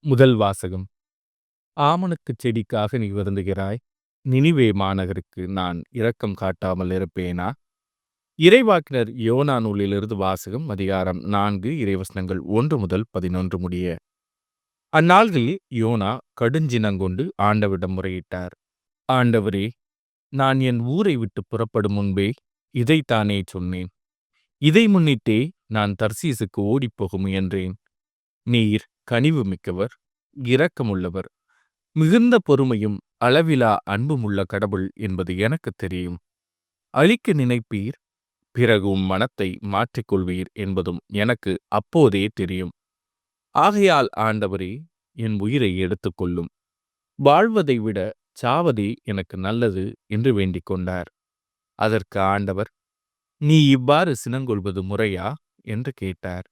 முதல் வாசகம். ஆமணக்குச் செடிக்காக நீ வருந்துகிறாய். நினிவே மாநகருக்கு நான் இரக்கம் காட்டாமல் இருப்பேனா? இறைவாக்கினர் யோனா நூலிலிருந்து வாசகம். அதிகாரம் 4 இறைவசனங்கள் 1 முதல் 11 முடிய. அந்நாள்களில் யோனா கடுஞ்சினங்கொண்டு ஆண்டவரிடம் முறையிட்டார். ஆண்டவரே, நான் என் ஊரை விட்டு புறப்படும் முன்பே இதைத்தானே சொன்னேன். இதை முன்னிட்டே நான் தர்சீசுக்கு ஓடிப்போக முயன்றேன். நீர் கனிவு மிக்கவர், இரக்கமுள்ளவர், மிகுந்த பொறுமையும் அளவிலா அன்புமுள்ள கடவுள் என்பது எனக்கு தெரியும். அழிக்க நினைப்பீர், பிறகு மனத்தை மாற்றிக்கொள்வீர் என்பதும் எனக்கு அப்போதே தெரியும். ஆகையால் ஆண்டவரே, என் உயிரை எடுத்துக்கொள்ளும். வாழ்வதை விட சாவதே எனக்கு நல்லது என்று வேண்டிக் கொண்டார். அதற்கு ஆண்டவர், நீ இவ்வாறு சினங்கொள்வது முறையா என்று கேட்டார்.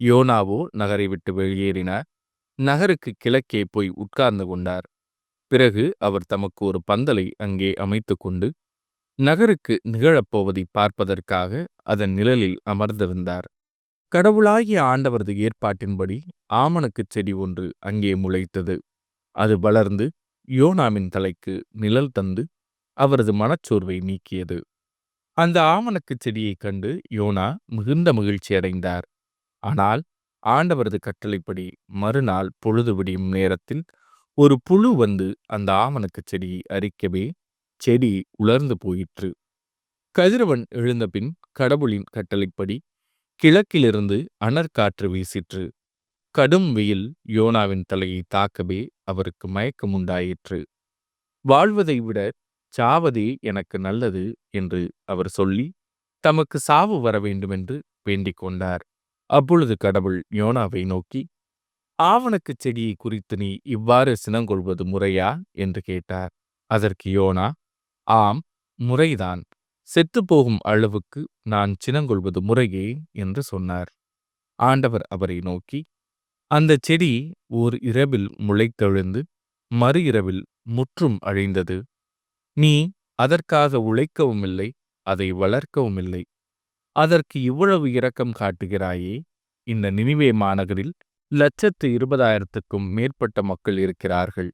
யோனாவோ நகரை விட்டு வெளியேறினார். நகருக்கு கிழக்கே போய் உட்கார்ந்து கொண்டார். பிறகு அவர் தமக்கு ஒரு பந்தலை அங்கே அமைத்து கொண்டு நகருக்கு நிகழப்போவதை பார்ப்பதற்காக அதன் நிழலில் அமர்ந்திருந்தார். கடவுளாகிய ஆண்டவரது ஏற்பாட்டின்படி ஆமணக்குச் செடி ஒன்று அங்கே முளைத்தது. அது வளர்ந்து யோனாவின் தலைக்கு நிழல் தந்து அவரது மனச்சோர்வை நீக்கியது. அந்த ஆமணக்குச் செடியைக் கண்டு யோனா மிகுந்த மகிழ்ச்சி அடைந்தார். ஆனால் ஆண்டவரது கட்டளைப்படி மறுநாள் பொழுது விடியும் நேரத்தில் ஒரு புழு வந்து அந்த ஆமணக்குச் செடியை அரிக்கவே செடி உலர்ந்து போயிற்று. கதிரவன் எழுந்தபின் கடவுளின் கட்டளைப்படி கிழக்கிலிருந்து அனற்காற்று வீசிற்று. கடும் வெயில் யோனாவின் தலையை தாக்கவே அவருக்கு மயக்கம் உண்டாயிற்று. வாழ்வதை விட சாவதே எனக்கு நல்லது என்று அவர் சொல்லி தமக்கு சாவு வர வேண்டுமென்று வேண்டிக் கொண்டார். அப்பொழுது கடவுள் யோனாவை நோக்கி, ஆவணக்குச் செடியை குறித்து நீ இவ்வாறு சினங்கொள்வது முறையா என்று கேட்டார். அதற்கு யோனா, ஆம், முறைதான். செத்துப்போகும் அளவுக்கு நான் சினங்கொள்வது முறையே என்று சொன்னார். ஆண்டவர் அவரை நோக்கி, அந்த செடி ஓர் இரவில் முளைத்தெழுந்து மறு இரவில் முற்றும் அழிந்தது. நீ அதற்காக உழைக்கவும் இல்லை, அதை வளர்க்கவும் இல்லை. அதற்கு இவ்வளவு இரக்கம் காட்டுகிறாயே. இந்த நினிவே மாநகரில் 120,000க்கும் மேற்பட்ட மக்கள் இருக்கிறார்கள்.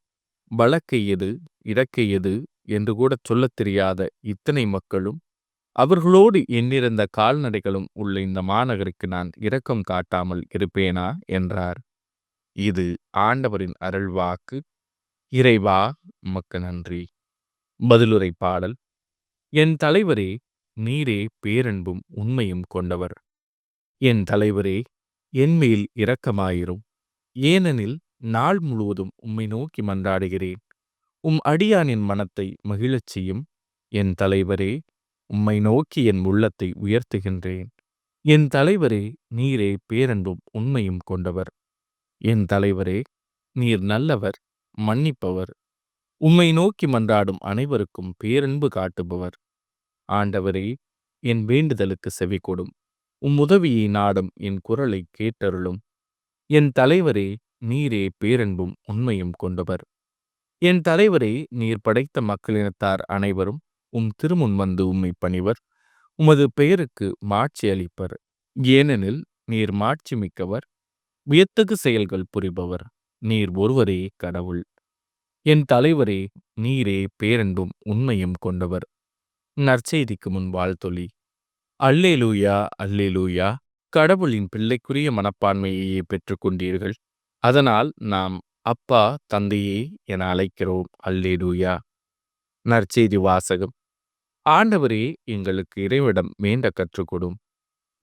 வழக்கை எது, இடக்கை எது என்று கூட சொல்லத் தெரியாத இத்தனை மக்களும் அவர்களோடு எண்ணிறந்த கால்நடைகளும் உள்ள இந்த மாநகருக்கு நான் இரக்கம் காட்டாமல் இருப்பேனா என்றார். இது ஆண்டவரின் அருள்வாக்கு. இறைவா, உமக்கு நன்றி. பதிலுரை பாடல். என் தலைவரே, நீரே பேரன்பும் உண்மையும் கொண்டவர். என் தலைவரே, என்மேல் இரக்கமாயிரும். ஏனெனில் நாள் முழுவதும் உம்மை நோக்கி மன்றாடுகிறேன். உம் அடியானின் மனத்தை மகிழச் செய்யும். என் தலைவரே, உம்மை நோக்கி என் உள்ளத்தை உயர்த்துகின்றேன். என் தலைவரே, நீரே பேரன்பும் உண்மையும் கொண்டவர். என் தலைவரே, நீர் நல்லவர், மன்னிப்பவர், உம்மை நோக்கி மன்றாடும் அனைவருக்கும் பேரன்பு காட்டுபவர். ஆண்டவரே, என் வேண்டுதலுக்கு செவிகொடும். உம் உதவியை நாடும் என் குரலை கேட்டருளும். என் தலைவரே, நீரே பேரன்பும் உண்மையும் கொண்டவர். என் தலைவரே, நீர் படைத்த மக்களினத்தார் அனைவரும் உம் திருமுன் வந்து உம்மை பணிவர். உமது பெயருக்கு மாட்சி அளிப்பர். ஏனெனில் நீர் மாட்சி மிக்கவர், வியத்தகு செயல்கள் புரிபவர். நீர் ஒருவரே கடவுள். என் தலைவரே, நீரே பேரன்பும் உண்மையும் கொண்டவர். நற்செய்திக்கு முன் வாழ்த்தொலி. அல்லேலூயா, அல்லேலூயா. கடவுளின் பிள்ளைக்குரிய மனப்பான்மையையே பெற்றுக்கொண்டீர்கள். அதனால் நாம் அப்பா, தந்தையே என அழைக்கிறோம். அல்லேலூயா. நற்செய்தி வாசகம். ஆண்டவரே, எங்களுக்கு இறைவிடம் வேண்ட கற்றுக்கொடும்.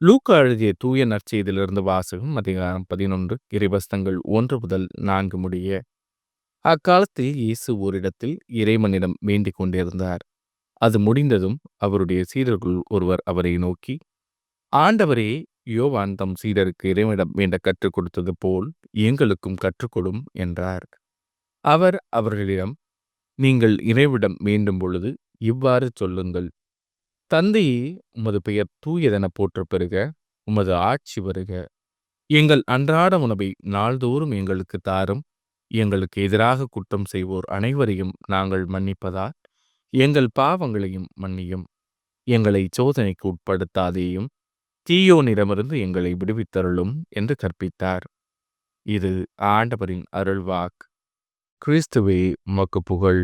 லூக்கா எழுதிய தூய நற்செய்தியிலிருந்து வாசகம். அதிகாரம் 11 இறைவசனங்கள் 1 முதல் 4 முடிய. அக்காலத்தில் இயேசு ஓரிடத்தில் இறைவனிடம் வேண்டிக் கொண்டிருந்தார். அது முடிந்ததும் அவருடைய சீடர்கள் ஒருவர் அவரை நோக்கி, ஆண்டவரே, யோவான் தம் சீடருக்கு இறைவனிடம் வேண்ட கற்றுக் கொடுத்தது போல் எங்களுக்கும் கற்றுக்கொடும் என்றார். அவர் அவர்களிடம், நீங்கள் இறைவிடம் வேண்டும் பொழுது இவ்வாறு சொல்லுங்கள்: தந்தையே, உமது பெயர் தூயதென போற்றப் பெறுக. உமது ஆட்சி வருக. எங்கள் அன்றாட உணவை நாள்தோறும் எங்களுக்கு தாரும். எங்களுக்கு எதிராக குற்றம் செய்வோர் அனைவரையும் நாங்கள் மன்னிப்பதால் எங்கள் பாவங்களையும் மன்னியும். எங்களை சோதனைக்கு உட்படுத்தாதேயும், தீயோனிடமிருந்து எங்களை விடுவித்தருளும் என்று கற்பித்தார். இது ஆண்டவரின் அருள்வாக்கு. கிறிஸ்துவே உமக்கு புகழ்.